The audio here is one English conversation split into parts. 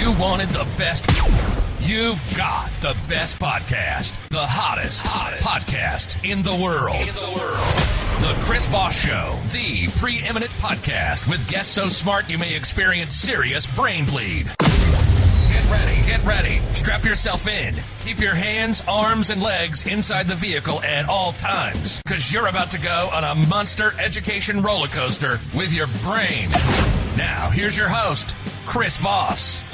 You wanted the best. You've got the best podcast. The hottest podcast in the world. The Chris Voss Show. The preeminent podcast with guests so smart you may experience serious brain bleed. Get ready. Strap yourself in. Keep your hands, arms, and legs inside the vehicle at all times, because you're about to go on a monster education roller coaster with your brain. Now, here's your host, Chris Voss.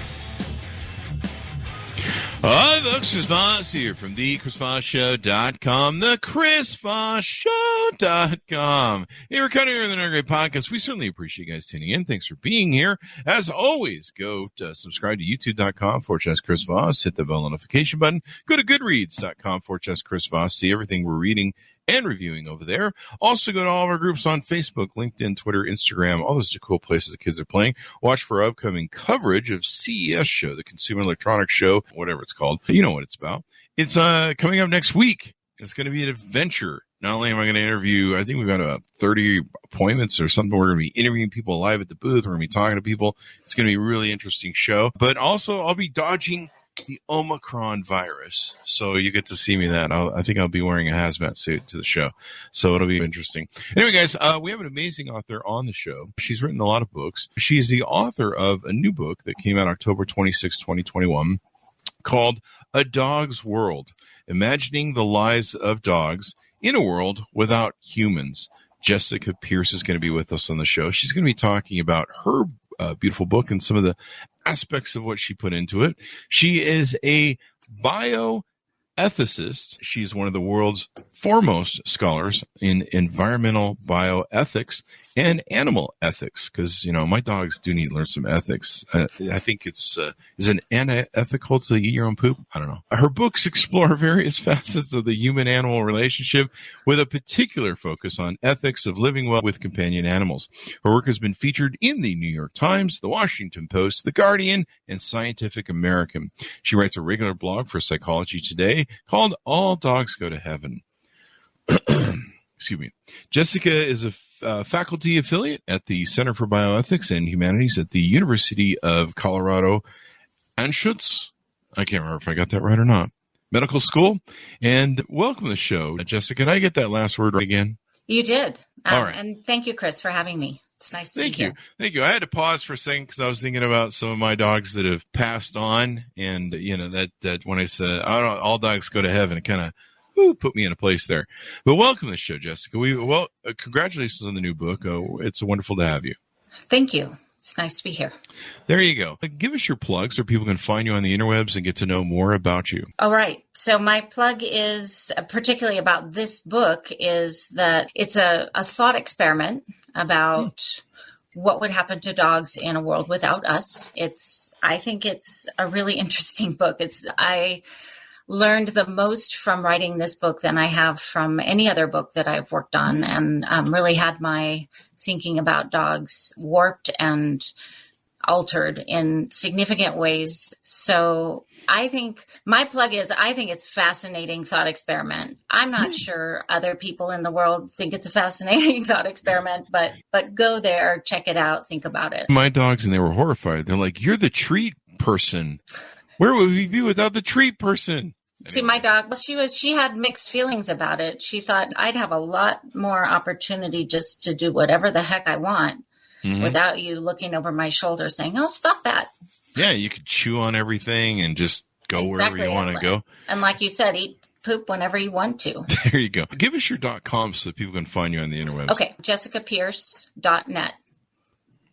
Hi, folks. Chris Voss here from thechrisvossshow.com, thechrisvossshow.com. Hey, we're cutting here in the Great Podcast. We certainly appreciate you guys tuning in. Thanks for being here. As always, go to subscribe to youtube.com/Chris Voss. Hit the bell notification button. Go to goodreads.com/Chris Voss. See everything we're reading and reviewing over there. Also go to all of our groups on Facebook, LinkedIn, Twitter, Instagram, all those cool places the kids are playing. Watch for upcoming coverage of CES show, the Consumer Electronics Show, whatever it's called. You know what it's about. It's coming up next week. It's going to be an adventure. Not only am I going to interview, I think we've got about 30 appointments or something. We're going to be interviewing people live at the booth. We're going to be talking to people. It's going to be a really interesting show. But also, I'll be dodging the Omicron virus. So you get to see me that. I think I'll be wearing a hazmat suit to the show. So it'll be interesting. Anyway, guys, we have an amazing author on the show. She's written a lot of books. She is the author of a new book that came out October 26, 2021 called A Dog's World, Imagining the Lives of Dogs in a World Without Humans. Jessica Pierce is going to be with us on the show. She's going to be talking about her beautiful book and some of the aspects of what she put into it. She is a bioethicist. She's one of the world's foremost scholars in environmental bioethics and animal ethics, because, you know, my dogs do need to learn some ethics. I think it's, is it unethical to eat your own poop? I don't know. Her books explore various facets of the human-animal relationship with a particular focus on ethics of living well with companion animals. Her work has been featured in the New York Times, the Washington Post, the Guardian, and Scientific American. She writes a regular blog for Psychology Today called All Dogs Go to Heaven. Excuse me. Jessica is a faculty affiliate at the Center for Bioethics and Humanities at the University of Colorado Anschutz. I can't remember if I got that right or not. Medical School. And welcome to the show, Jessica. Did I get that last word right again? You did. All right. And thank you, Chris, for having me. It's nice to be here. Thank you. I had to pause for a second because I was thinking about some of my dogs that have passed on. And, you know, that when I said, I don't know, all dogs go to heaven, it kind of put me in a place there. But welcome to the show, Jessica. Congratulations on the new book. It's wonderful to have you. Thank you. It's nice to be here. There you go. Give us your plug so people can find you on the interwebs and get to know more about you. All right. So my plug is particularly about this book is that it's a thought experiment about what would happen to dogs in a world without us. I think it's a really interesting book. I learned the most from writing this book than I have from any other book that I've worked on, and really had my thinking about dogs warped and altered in significant ways. So I think my plug is, I think it's a fascinating thought experiment. I'm not sure other people in the world think it's a fascinating thought experiment, but go there, check it out, think about it. My dogs, and they were horrified. They're like, "You're the treat person. Where would we be without the treat person?" Anyway. See, my dog, she had mixed feelings about it. She thought I'd have a lot more opportunity just to do whatever the heck I want without you looking over my shoulder saying, "Oh, stop that." Yeah, you could chew on everything and just go wherever you want to go. And like you said, eat poop whenever you want to. There you go. Give us your .com so that people can find you on the interweb. Okay, jessicapierce.net.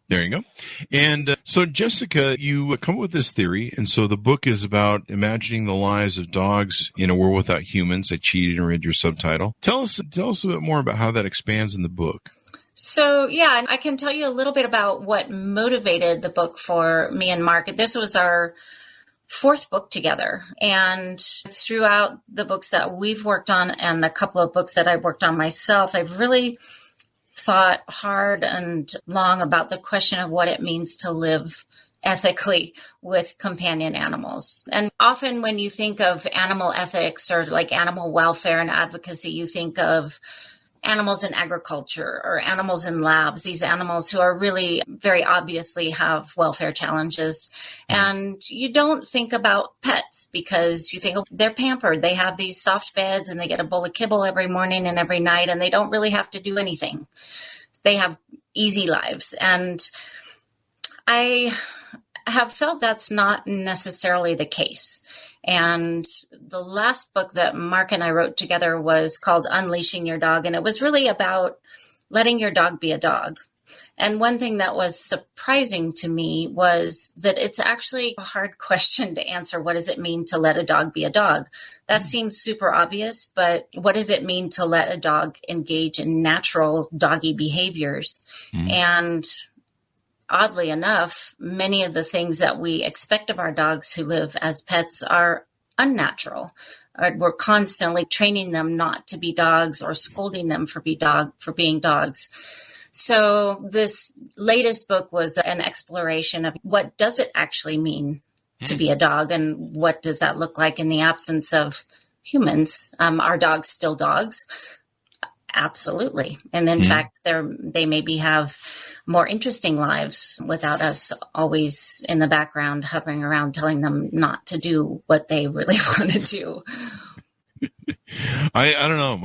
There you go. And so, Jessica, you come up with this theory, and so the book is about imagining the lives of dogs in a world without humans. I cheated and read your subtitle. Tell us a bit more about how that expands in the book. So, yeah, I can tell you a little bit about what motivated the book for me and Mark. This was our fourth book together. And throughout the books that we've worked on and a couple of books that I've worked on myself, I've really thought hard and long about the question of what it means to live ethically with companion animals. And often when you think of animal ethics or like animal welfare and advocacy, you think of animals in agriculture or animals in labs, these animals who are really very obviously have welfare challenges. And you don't think about pets because you think, oh, they're pampered. They have these soft beds and they get a bowl of kibble every morning and every night, and they don't really have to do anything. They have easy lives. And I have felt that's not necessarily the case. And the last book that Mark and I wrote together was called Unleashing Your Dog. And it was really about letting your dog be a dog. And one thing that was surprising to me was that it's actually a hard question to answer. What does it mean to let a dog be a dog? That seems super obvious, but what does it mean to let a dog engage in natural doggy behaviors? And oddly enough, many of the things that we expect of our dogs who live as pets are unnatural. We're constantly training them not to be dogs or scolding them for being dogs. So this latest book was an exploration of what does it actually mean to be a dog, and what does that look like in the absence of humans? Are dogs still dogs? Absolutely. And in fact, they maybe have more interesting lives without us always in the background hovering around telling them not to do what they really want to do. I don't know.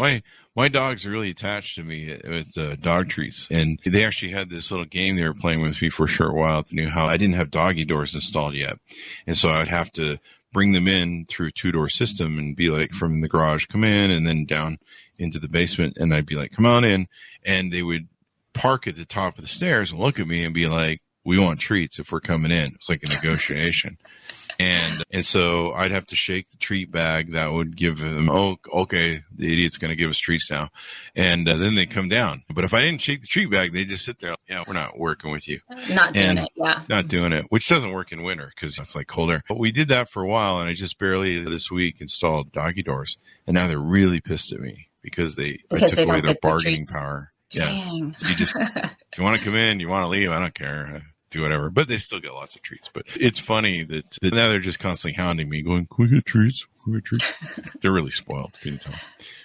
My dogs are really attached to me with dog treats. And they actually had this little game they were playing with me for a short while at the new house. I didn't have doggy doors installed yet. And so I'd have to bring them in through a 2-door system and be like, from the garage, come in, and then down into the basement. And I'd be like, come on in. And they would park at the top of the stairs and look at me and be like, we want treats if we're coming in. It's like a negotiation. And so I'd have to shake the treat bag that would give them, oh, okay, the idiot's going to give us treats now. And then they come down. But if I didn't shake the treat bag, they just sit there. Yeah, we're not working with you. Not doing it. Yeah. Not doing it, which doesn't work in winter because it's like colder. But we did that for a while. And I just barely this week installed doggy doors. And now they're really pissed at me because I took away their bargaining power. Dang. Yeah. If you want to come in, you want to leave, I don't care. Do whatever, but they still get lots of treats. But it's funny that now they're just constantly hounding me, going, "Can we get treats? Can we get treats?" They're really spoiled. Can you tell?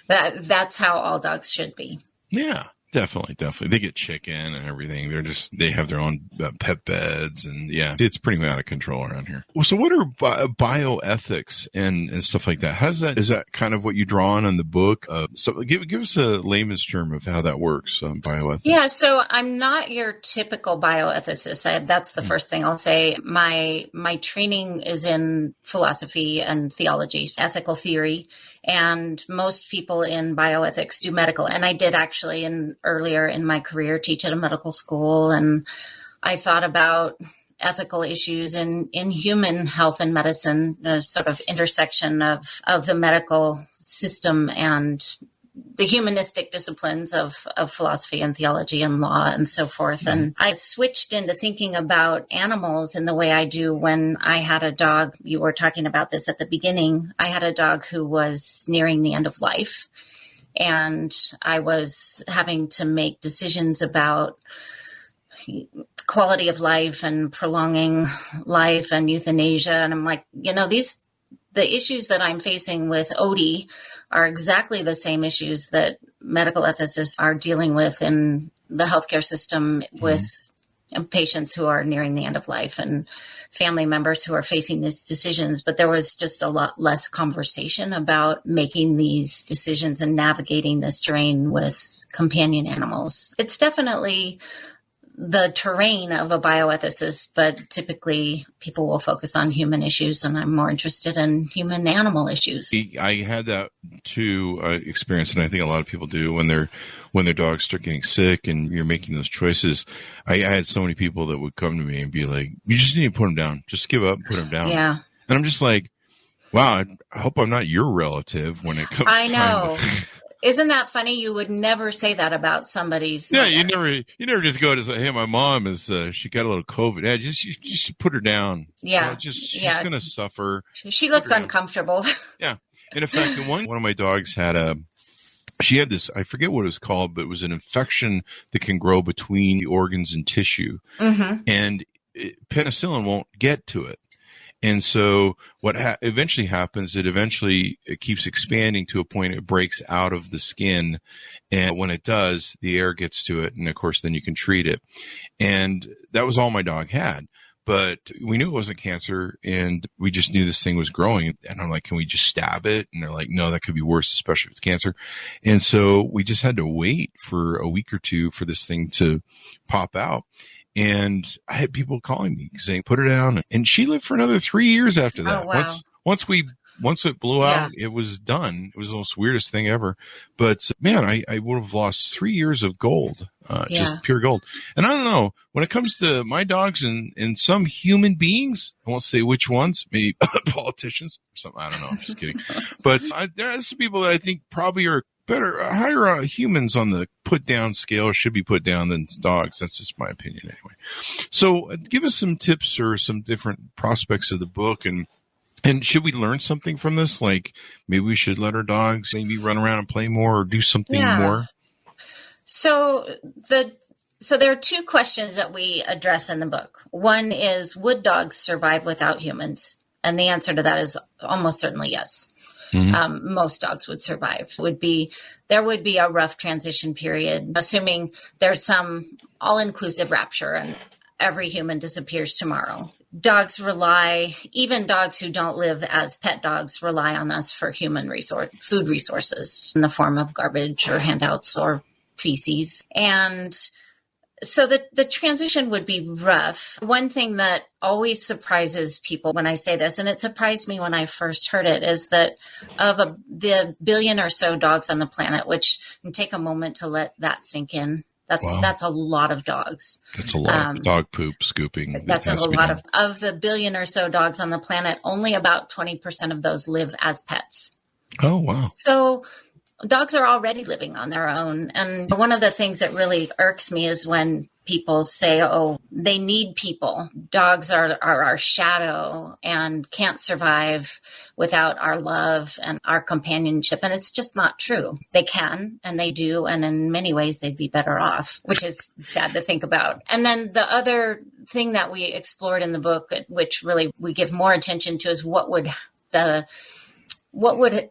That's how all dogs should be. Yeah, definitely. They get chicken and everything. They have their own pet beds, and yeah, it's pretty out of control around here. Well, so what are bioethics and stuff like that? Is that kind of what you draw on the book? So give us a layman's term of how that works. Bioethics. Yeah, so I'm not your typical bioethicist. That's the first thing I'll say. My training is in philosophy and theology, ethical theory. And most people in bioethics do medical. And I did actually earlier in my career teach at a medical school. And I thought about ethical issues in human health and medicine, the sort of intersection of the medical system and the humanistic disciplines of philosophy and theology and law and so forth. And I switched into thinking about animals in the way I do when I had a dog. You were talking about this at the beginning. I had a dog who was nearing the end of life, and I was having to make decisions about quality of life and prolonging life and euthanasia. And I'm like, the issues that I'm facing with Odie are exactly the same issues that medical ethicists are dealing with in the healthcare system with patients who are nearing the end of life and family members who are facing these decisions. But there was just a lot less conversation about making these decisions and navigating this terrain with companion animals. It's definitely the terrain of a bioethicist, but typically people will focus on human issues, and I'm more interested in human animal issues. I had that too experience, and I think a lot of people do when their dogs start getting sick and you're making those choices. I had so many people that would come to me and be like, "You just need to put them down. Just give up and put them down." Yeah. And I'm just like, wow, I hope I'm not your relative when it comes I know. Isn't that funny? You would never say that about somebody's. Yeah, you never just go to say, "Hey, my mom she got a little COVID." Yeah, just put her down. Yeah, she's gonna suffer. She looks uncomfortable. Yeah, and in fact, one of my dogs she had this, I forget what it was called, but it was an infection that can grow between the organs and tissue, and penicillin won't get to it. And so what eventually happens, it keeps expanding to a point it breaks out of the skin. And when it does, the air gets to it. And of course, then you can treat it. And that was all my dog had. But we knew it wasn't cancer, and we just knew this thing was growing. And I'm like, can we just stab it? And they're like, no, that could be worse, especially if it's cancer. And so we just had to wait for a week or two for this thing to pop out. And I had people calling me saying, put her down. And she lived for another 3 years after that. Oh, wow. Once it blew out, it was done. It was the most weirdest thing ever. But man, I would have lost 3 years of gold, just pure gold. And I don't know, when it comes to my dogs and some human beings, I won't say which ones, maybe politicians or something. I don't know. I'm just kidding. But there's some people that I think probably are better, higher humans on the put down scale should be put down than dogs. That's just my opinion anyway. So give us some tips or some different prospects of the book, and should we learn something from this? Like maybe we should let our dogs maybe run around and play more or do something more? So there are two questions that we address in the book. One is, would dogs survive without humans? And the answer to that is almost certainly yes. Mm-hmm. Most dogs would survive. There would be a rough transition period, assuming there's some all-inclusive rapture and every human disappears tomorrow. Even dogs who don't live as pet dogs rely on us for food resources in the form of garbage or handouts or feces. And so the transition would be rough. One thing that always surprises people when I say this, and it surprised me when I first heard it, is that of the billion or so dogs on the planet, which take a moment to let that sink in. That's a lot of dogs. That's a lot of dog poop scooping. That's a lot of the billion or so dogs on the planet. Only about 20% of those live as pets. Oh, wow. So dogs are already living on their own. And one of the things that really irks me is when people say, oh, they need people. Dogs are our shadow and can't survive without our love and our companionship. And it's just not true. They can, and they do. And in many ways, they'd be better off, which is sad to think about. And then the other thing that we explored in the book, which really we give more attention to, is what would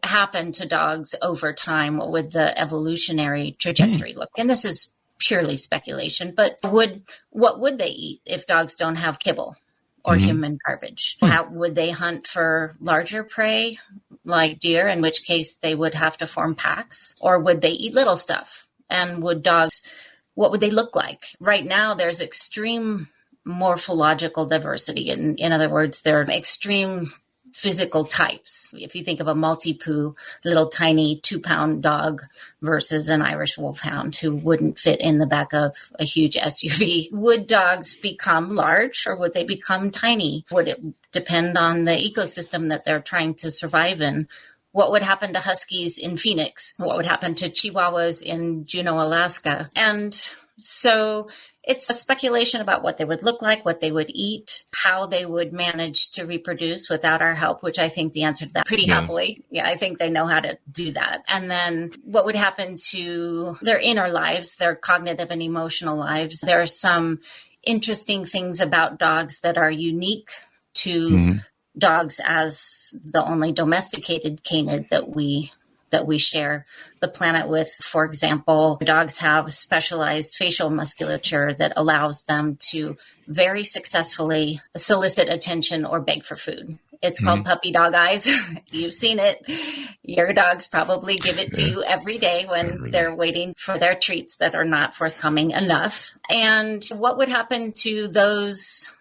happen to dogs over time? What would the evolutionary trajectory look? And this is purely speculation, but what would they eat if dogs don't have kibble or human garbage? How would they hunt for larger prey like deer, in which case they would have to form packs? Or would they eat little stuff? And what would they look like? Right now, there's extreme morphological diversity. In other words, there are extreme physical types. If you think of a Maltipoo, little tiny 2-pound dog versus an Irish Wolfhound who wouldn't fit in the back of a huge SUV, would dogs become large or would they become tiny? Would it depend on the ecosystem that they're trying to survive in? What would happen to Huskies in Phoenix? What would happen to Chihuahuas in Juneau, Alaska? And so it's a speculation about what they would look like, what they would eat, how they would manage to reproduce without our help, which I think the answer to that pretty happily. Yeah, I think they know how to do that. And then what would happen to their inner lives, their cognitive and emotional lives? There are some interesting things about dogs that are unique to dogs as the only domesticated canid that we share the planet with. For example, dogs have specialized facial musculature that allows them to very successfully solicit attention or beg for food. It's called puppy dog eyes. You've seen it. Your dogs probably give it to you every day when they're waiting for their treats that are not forthcoming enough. And what would happen to those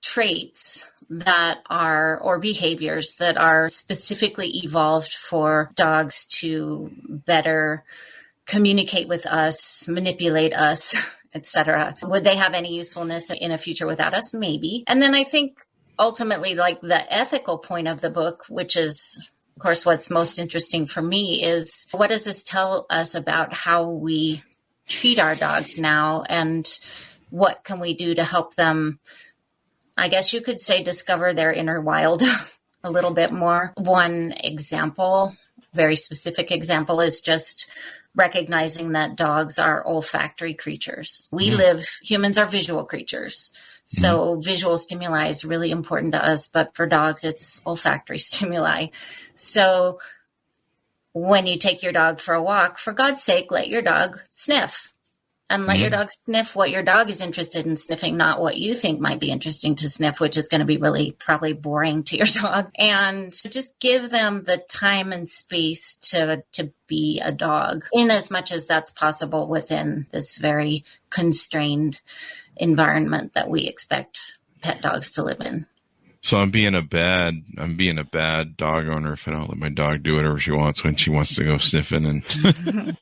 traits that are, or behaviors that are specifically evolved for dogs to better communicate with us, manipulate us, etc.? Would they have any usefulness in a future without us? Maybe. And then I think ultimately, like, the ethical point of the book, which is, of course, what's most interesting for me, is what does this tell us about how we treat our dogs now, and what can we do to help them, I guess you could say, discover their inner wild a little bit more. One example, very specific example, is just recognizing that dogs are olfactory creatures. Humans are visual creatures. So visual stimuli is really important to us, but for dogs, it's olfactory stimuli. So when you take your dog for a walk, for God's sake, let your dog sniff. And let your dog sniff what your dog is interested in sniffing, not what you think might be interesting to sniff, which is going to be really probably boring to your dog. And just give them the time and space to be a dog, in as much as that's possible within this very constrained environment that we expect pet dogs to live in. So I'm being a bad dog owner if I don't let my dog do whatever she wants when she wants to go sniffing. And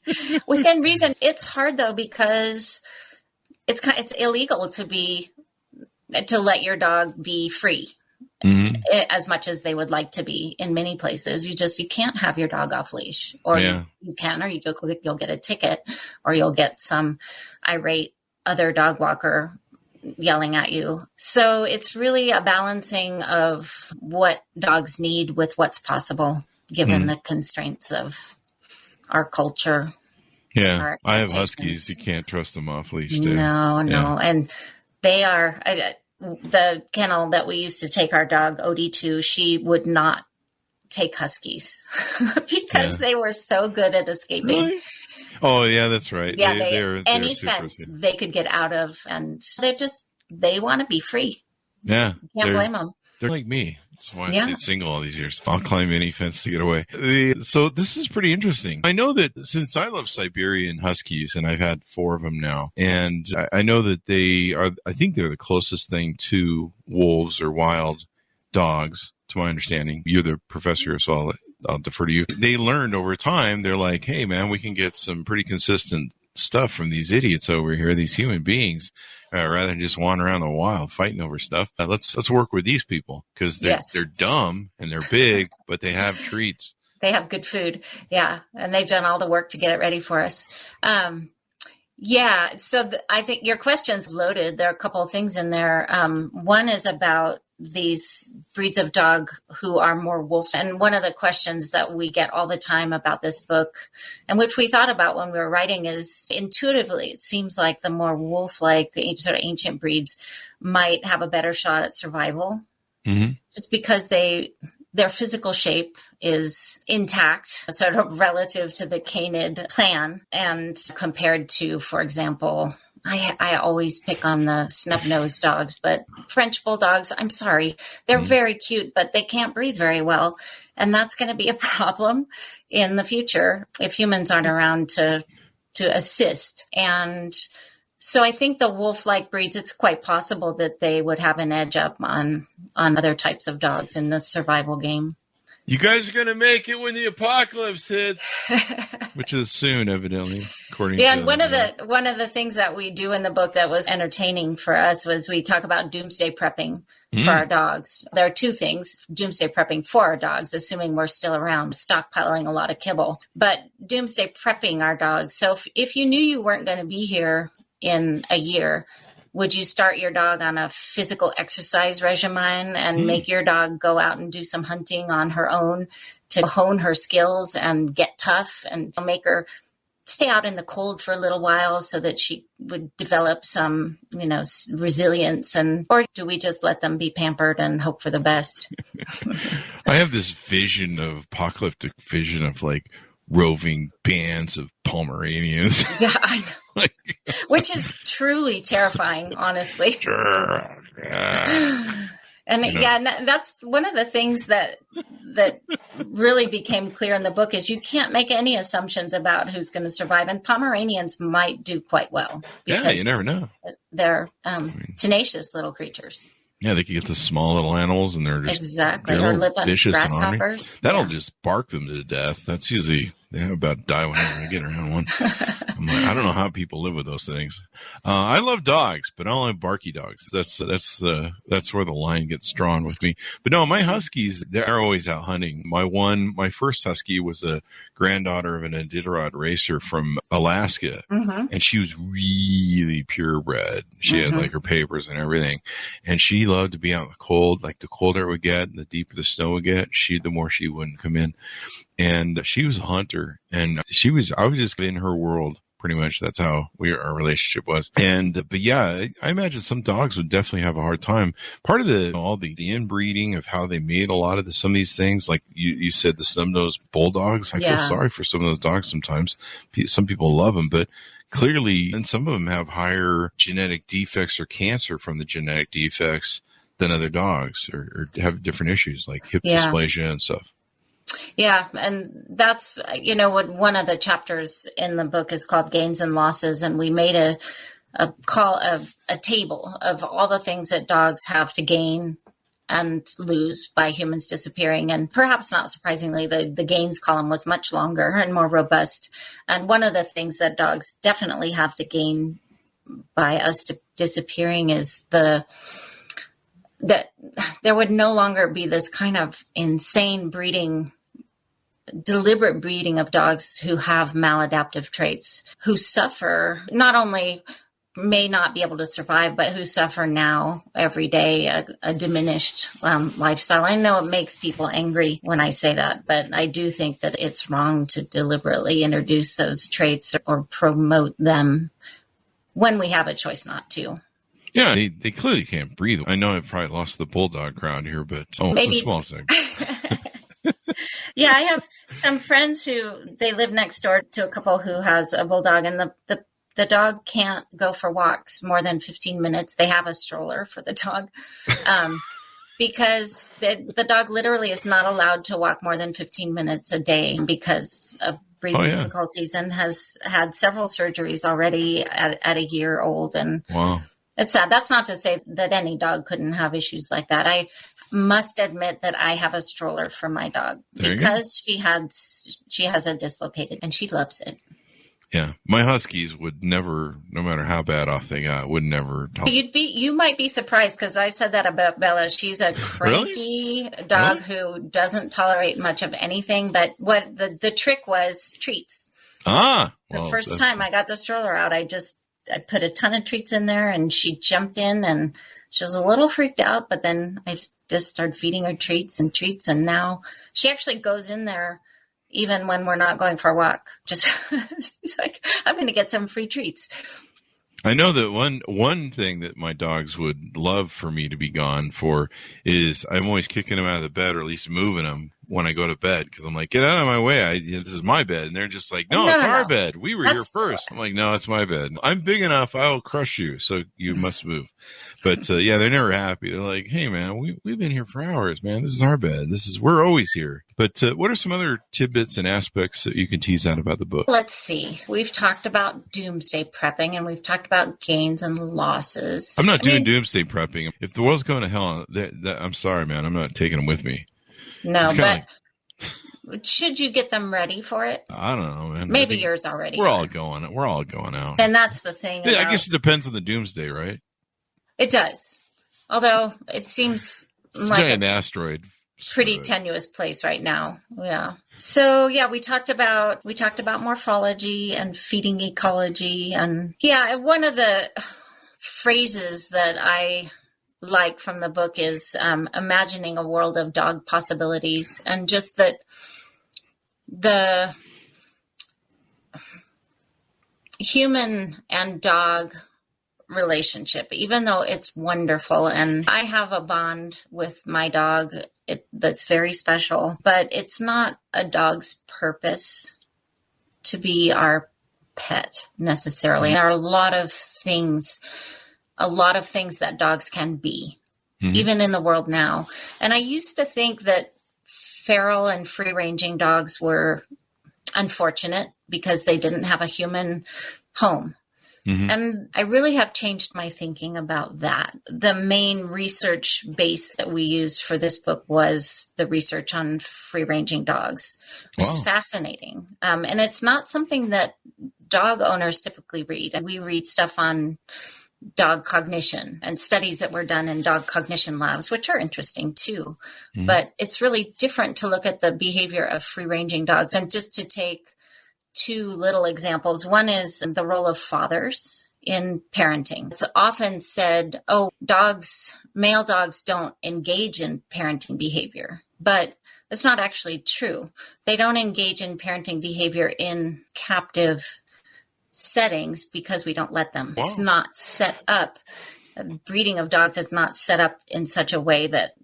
within reason. It's hard though, because it's illegal to let your dog be free as much as they would like to be in many places. You can't have your dog off leash, or you can, or you'll get a ticket, or you'll get some irate other dog walker yelling at you. So it's really a balancing of what dogs need with what's possible, given the constraints of our culture. Yeah, I have huskies. You can't trust them off leash, too. No. And they are, the kennel that we used to take our dog Odie to, she would not take huskies because they were so good at escaping. Really? Oh, yeah, that's right. Yeah, they're any fence they could get out of, and they want to be free. Yeah. Can't blame them. They're like me. That's why I stayed single all these years. I'll climb any fence to get away. So this is pretty interesting. I know that since I love Siberian Huskies, and I've had 4 of them now, and I know that I think they're the closest thing to wolves or wild dogs, to my understanding. You're the professor, so I'll defer to you. They learned over time, they're like, hey, man, we can get some pretty consistent stuff from these idiots over here, these human beings, rather than just wandering around the wild fighting over stuff. Let's work with these people, because they're dumb and they're big, but they have treats. They have good food. Yeah. And they've done all the work to get it ready for us. So I think your question's loaded. There are a couple of things in there. One is about these breeds of dog who are more wolf. And one of the questions that we get all the time about this book, and which we thought about when we were writing, is intuitively, it seems like the more wolf-like, sort of ancient breeds might have a better shot at survival, just because their physical shape is intact, sort of relative to the canid plan, and compared to, for example, I always pick on the snub-nosed dogs, but French bulldogs, I'm sorry, they're very cute, but they can't breathe very well. And that's going to be a problem in the future if humans aren't around to assist. And so I think the wolf-like breeds, it's quite possible that they would have an edge up on other types of dogs in the survival game. You guys are going to make it when the apocalypse hits, which is soon, evidently, according to... And one of the things that we do in the book that was entertaining for us was we talk about doomsday prepping for our dogs. There are 2 things: doomsday prepping for our dogs, assuming we're still around, stockpiling a lot of kibble, but doomsday prepping our dogs. So if you knew you weren't going to be here in a year, would you start your dog on a physical exercise regimen and make your dog go out and do some hunting on her own to hone her skills and get tough, and make her stay out in the cold for a little while so that she would develop some, resilience? Or do we just let them be pampered and hope for the best? I have this apocalyptic vision of like roving bands of Pomeranians. Yeah, I know. Which is truly terrifying, honestly. Sure. Yeah. And that's one of the things that really became clear in the book is you can't make any assumptions about who's going to survive. And Pomeranians might do quite well. Yeah, you never know. They're tenacious little creatures. Yeah, they can get the small little animals, and they're just or live on grasshoppers. That'll just bark them to death. That's usually they're about to die whenever they get around one. I'm like, I don't know how people live with those things. I love dogs, but I don't like barky dogs. That's where the line gets drawn with me. But no, my huskies, they're always out hunting. My first husky was a granddaughter of an Iditarod racer from Alaska, and she was really purebred. She had like her papers and everything, and she loved to be out in the cold. Like the colder it would get, and the deeper the snow would get, the more she wouldn't come in. And she was a hunter, and I was just in her world pretty much. That's how our relationship was. And, but yeah, I imagine some dogs would definitely have a hard time. Part of all the inbreeding of how they made a lot of some of these things, like you said, the snub-nosed bulldogs. I feel sorry for some of those dogs sometimes. Some people love them, but clearly, and some of them have higher genetic defects or cancer from the genetic defects than other dogs, or have different issues like hip dysplasia and stuff. Yeah, and that's, what one of the chapters in the book is called Gains and Losses, and we made a table of all the things that dogs have to gain and lose by humans disappearing. And perhaps not surprisingly, the gains column was much longer and more robust. And one of the things that dogs definitely have to gain by us disappearing is that there would no longer be this kind of insane deliberate breeding of dogs who have maladaptive traits, who suffer, not only may not be able to survive, but who suffer now every day a diminished lifestyle. I know it makes people angry when I say that, but I do think that it's wrong to deliberately introduce those traits or promote them when we have a choice not to. Yeah, they clearly can't breathe. I know I probably lost the bulldog crowd here, but maybe a small thing. Yeah, I have some friends they live next door to a couple who has a bulldog, and the dog can't go for walks more than 15 minutes. They have a stroller for the dog because the dog literally is not allowed to walk more than 15 minutes a day because of breathing difficulties, and has had several surgeries already at a year old. And wow. It's sad. That's not to say that any dog couldn't have issues like that. I must admit that I have a stroller for my dog because she has a dislocated, and she loves it. Yeah, my huskies would never, no matter how bad off they got, would never talk. You might be surprised because I said that about Bella. She's a cranky dog who doesn't tolerate much of anything. But what the trick was treats. The first time I got the stroller out, I put a ton of treats in there, and she jumped in, and she was a little freaked out. But then I just started feeding her treats, and now she actually goes in there even when we're not going for a walk. Just she's like, I'm going to get some free treats. I know that one thing that my dogs would love for me to be gone for is I'm always kicking them out of the bed, or at least moving them when I go to bed, because I'm like, get out of my way. This is my bed. And they're just like, no, it's our bed. We were here first. I'm like, no, it's my bed. I'm big enough. I'll crush you. So you must move. But yeah, they're never happy. They're like, hey man, we've been here for hours, man. This is our bed. We're always here. But what are some other tidbits and aspects that you can tease out about the book? Let's see. We've talked about doomsday prepping, and we've talked about gains and losses. I'm not doing doomsday prepping. If the world's going to hell, I'm sorry, man. I'm not taking them with me. No, but should you get them ready for it? I don't know, man. Maybe yours already. We're all going out. And that's the thing. Yeah, I guess it depends on the doomsday, right? It does. Although it seems like an asteroid. Pretty tenuous place right now. Yeah. So yeah, we talked about morphology and feeding ecology, and one of the phrases that I like from the book is imagining a world of dog possibilities, and just that the human and dog relationship, even though it's wonderful, and I have a bond with my dog that's very special, but it's not a dog's purpose to be our pet necessarily. There are a lot of things that dogs can be, even in the world now. And I used to think that feral and free-ranging dogs were unfortunate because they didn't have a human home. And I really have changed my thinking about that. The main research base that we used for this book was the research on free-ranging dogs, which is fascinating. And it's not something that dog owners typically read. We read stuff on dog cognition and studies that were done in dog cognition labs, which are interesting too. But it's really different to look at the behavior of free-ranging dogs. And just to take two little examples. One is the role of fathers in parenting. It's often said, male dogs don't engage in parenting behavior, but that's not actually true. They don't engage in parenting behavior in captive settings because we don't let them. Wow. It's not set up. Breeding of dogs is not set up in such a way that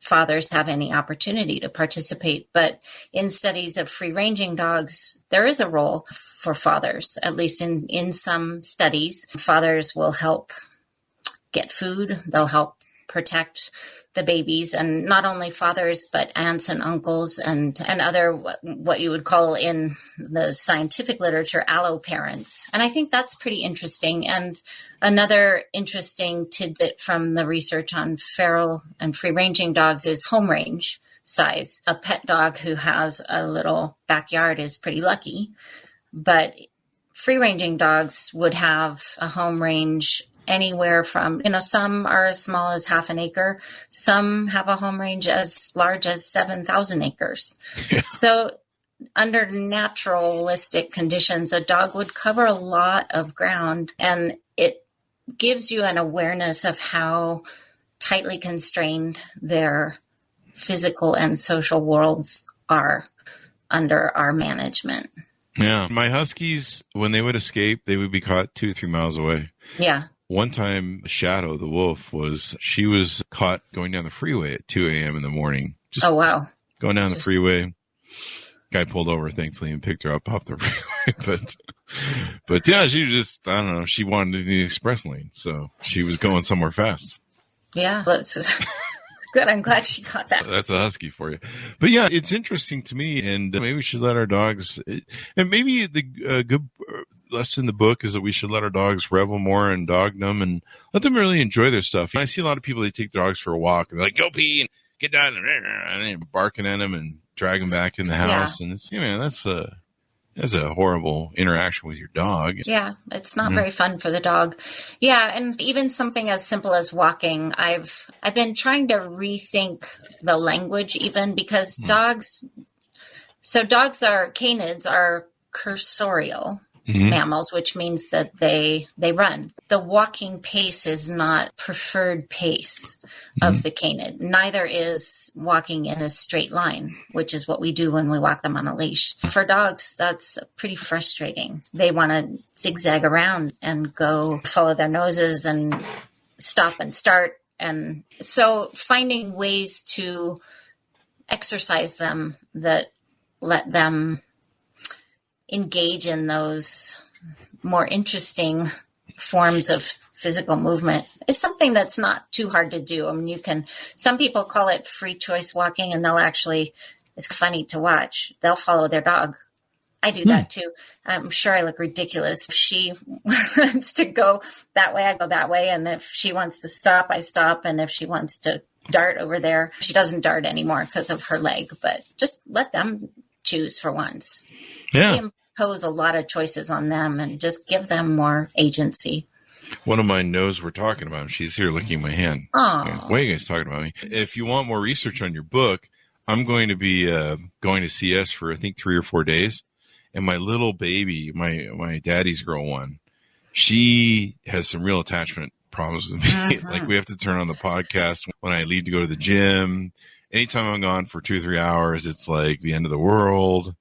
fathers have any opportunity to participate. But in studies of free-ranging dogs, there is a role for fathers, at least in some studies. Fathers will help get food. They'll help protect the babies, and not only fathers, but aunts and uncles and other what you would call in the scientific literature alloparents. And I think that's pretty interesting. And another interesting tidbit from the research on feral and free-ranging dogs is home range size. A pet dog who has a little backyard is pretty lucky, but free-ranging dogs would have a home range anywhere from, some are as small as half an acre. Some have a home range as large as 7,000 acres. Yeah. So under naturalistic conditions, a dog would cover a lot of ground, and it gives you an awareness of how tightly constrained their physical and social worlds are under our management. Yeah. My huskies, when they would escape, they would be caught 2 or 3 miles away. Yeah. One time, Shadow, the wolf, she was caught going down the freeway at 2 a.m. in the morning. Oh, wow. Going down the freeway. Guy pulled over, thankfully, and picked her up off the freeway. But yeah, she just, I don't know, she wanted the express lane, so she was going somewhere fast. Yeah, that's good. I'm glad she caught that. That's a husky for you. But yeah, it's interesting to me, and maybe we should let our dogs, and maybe the good lesson in the book is that we should let our dogs revel more in dogdom and let them really enjoy their stuff. And I see a lot of people, they take their dogs for a walk and they're like, go pee and get down, and they're barking at them and drag them back in the house. Yeah. And it's, that's a horrible interaction with your dog. Yeah, it's not very fun for the dog. Yeah, and even something as simple as walking, I've been trying to rethink the language even, because dogs are canids are cursorial mammals, which means that they run. The walking pace is not preferred pace of the canid. Neither is walking in a straight line, which is what we do when we walk them on a leash. For dogs, that's pretty frustrating. They want to zigzag around and go follow their noses and stop and start. And so finding ways to exercise them that let them engage in those more interesting forms of physical movement is something that's not too hard to do. I mean, some people call it free choice walking, and it's funny to watch. They'll follow their dog. I do that too. I'm sure I look ridiculous. If she wants to go that way, I go that way. And if she wants to stop, I stop. And if she wants to dart over there, she doesn't dart anymore because of her leg, but just let them choose for once. Yeah. We impose a lot of choices on them and just give them more agency. One of mine knows we're talking about him. She's here licking my hand. Oh, Why are you guys talking about me? If you want more research on your book, I'm going to be going to CS for, I think, 3 or 4 days. And my little baby, my daddy's girl one, she has some real attachment problems with me. Like, we have to turn on the podcast when I leave to go to the gym. Anytime I'm gone for 2 or 3 hours, it's like the end of the world.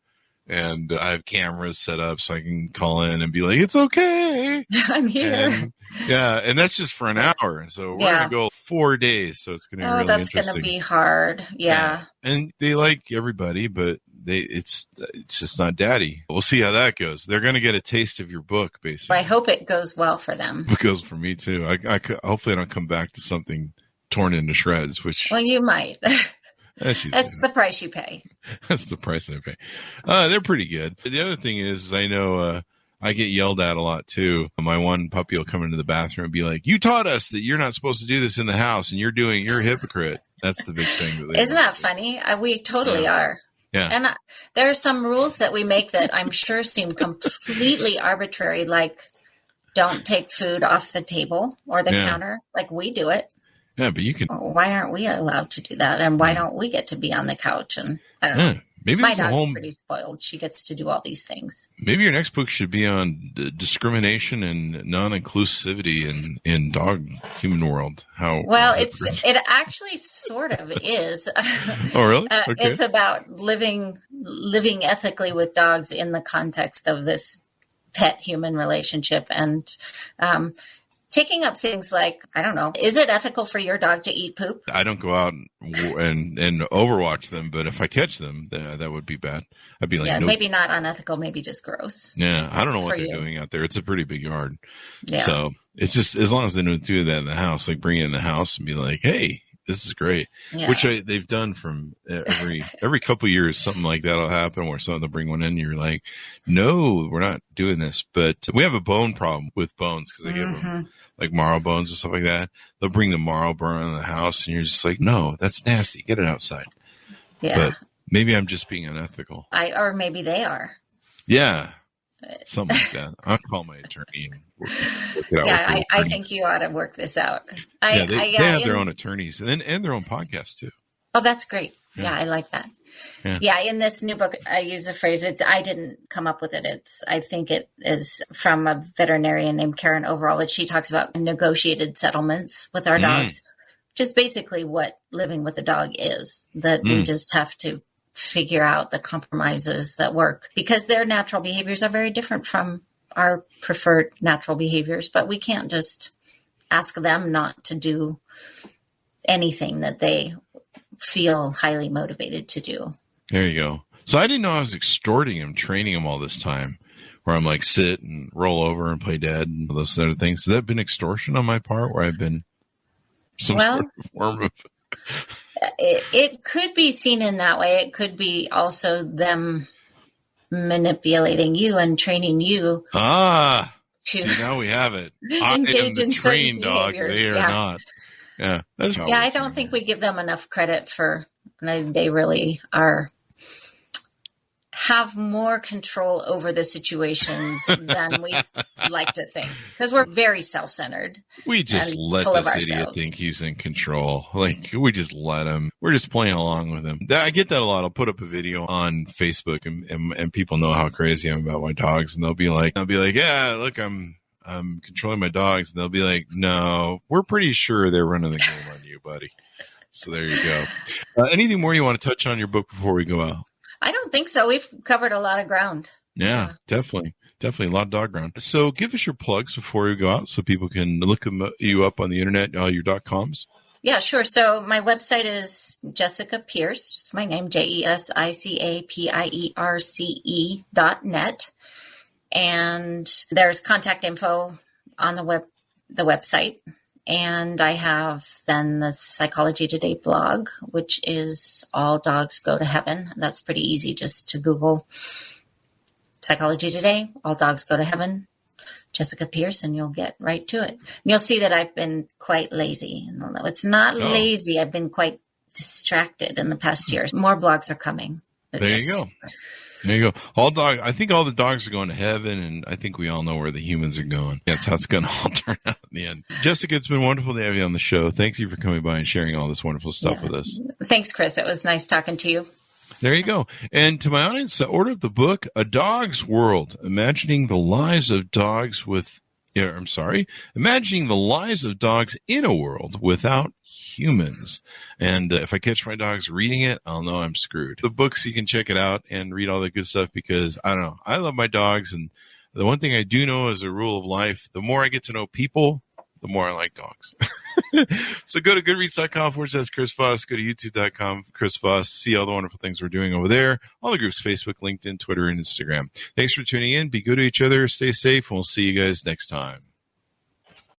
And I have cameras set up so I can call in and be like, it's okay. I'm here. And that's just for an hour. And so we're going to go 4 days. So it's going to be really interesting. That's going to be hard. Yeah. And they like everybody, but it's just not daddy. We'll see how that goes. They're going to get a taste of your book, basically. I hope it goes well for them. It goes for me, too. Hopefully I don't come back to something torn into shreds, which... Well, you might. That's the price you pay. That's the price I pay. They're pretty good. The other thing is, I know I get yelled at a lot, too. My one puppy will come into the bathroom and be like, you taught us that you're not supposed to do this in the house, and you're a hypocrite. That's the big thing. Isn't that funny? We totally are. Yeah. And there are some rules that we make that I'm sure seem completely arbitrary, like don't take food off the table or the counter. Like, we do it. Yeah, but you can. Why aren't we allowed to do that? And why don't we get to be on the couch? And I don't know. Maybe my dog's pretty spoiled. She gets to do all these things. Maybe your next book should be on discrimination and non-inclusivity in dog-human world. It actually sort of is. Oh, really? Okay. It's about living ethically with dogs in the context of this pet-human relationship. And taking up things like, I don't know, is it ethical for your dog to eat poop? I don't go out and overwatch them, but if I catch them, that would be bad. I'd be like, yeah, nope. Maybe not unethical, maybe just gross. Yeah, I don't know what they're you. doing out there. It's a pretty big yard. Yeah. So it's just, as long as they don't do that in the house, like bring it in the house and be like, hey, this is great. Yeah. Which they've done from every couple of years, something like that will happen where someone will bring one in and you're like, no, we're not doing this. But we have a bone problem with bones because they give them like marrow bones and stuff like that. They'll bring the marrow bone in the house and you're just like, no, that's nasty. Get it outside. Yeah. But maybe I'm just being unethical. Or maybe they are. Yeah. Something like that. I'll call my attorney and work it out. Yeah, I think you ought to work this out. They have their own attorneys and their own podcast too. Oh, that's great. Yeah, I like that. Yeah, in this new book, I use a phrase. I didn't come up with it. I think it is from a veterinarian named Karen Overall, but she talks about negotiated settlements with our dogs, which is basically what living with a dog is, that we just have to figure out the compromises that work because their natural behaviors are very different from our preferred natural behaviors, but we can't just ask them not to do anything that they feel highly motivated to do. There you go. So I didn't know I was extorting him, training him all this time, where I'm like sit and roll over and play dead and all those other things. Has that been extortion on my part where I've been some sort of form of... It could be seen in that way. It could be also them manipulating you and training you. See, now we have it. Engage in the trained dog. behaviors. They are not. Yeah, that's I don't think we give them enough credit for. They really have more control over the situations than we like to think, because we're very self-centered. We just let this idiot think he's in control. Like, we just let him. We're just playing along with him. I get that a lot. I'll put up a video on Facebook and people know how crazy I am about my dogs, and I'll be like, yeah, look, I'm controlling my dogs. And they'll be like, no, we're pretty sure they're running the game on you, buddy. So there you go. Anything more you want to touch on your book before we go out? I don't think so. We've covered a lot of ground. Yeah, definitely. Definitely a lot of dog ground. So give us your plugs before we go out so people can look you up on the internet, all your .coms. Yeah, sure. So my website is Jessica Pierce. It's my name, Jessicapierce.net. And there's contact info on the website. And I have then the Psychology Today blog, which is All Dogs Go to Heaven. That's pretty easy, just to Google Psychology Today, All Dogs Go to Heaven, Jessica Pierce, and you'll get right to it. And you'll see that I've been quite lazy. No, it's not lazy. I've been quite distracted in the past years. More blogs are coming. There you go. There you go. I think all the dogs are going to heaven, and I think we all know where the humans are going. That's how it's going to all turn out in the end. Jessica, it's been wonderful to have you on the show. Thank you for coming by and sharing all this wonderful stuff with us. Thanks, Chris. It was nice talking to you. There you go. And to my audience, order the book, A Dog's World, Imagining the Lives of Dogs Imagining the Lives of Dogs in a World Without Humans. And if I catch my dogs reading it, I'll know I'm screwed. The books, you can check it out and read all the good stuff because, I don't know, I love my dogs. And the one thing I do know is a rule of life, the more I get to know people, the more I like dogs. So go to goodreads.com/Chris Voss. Go to youtube.com, Chris Voss. See all the wonderful things we're doing over there. All the groups, Facebook, LinkedIn, Twitter, and Instagram. Thanks for tuning in. Be good to each other. Stay safe. And we'll see you guys next time.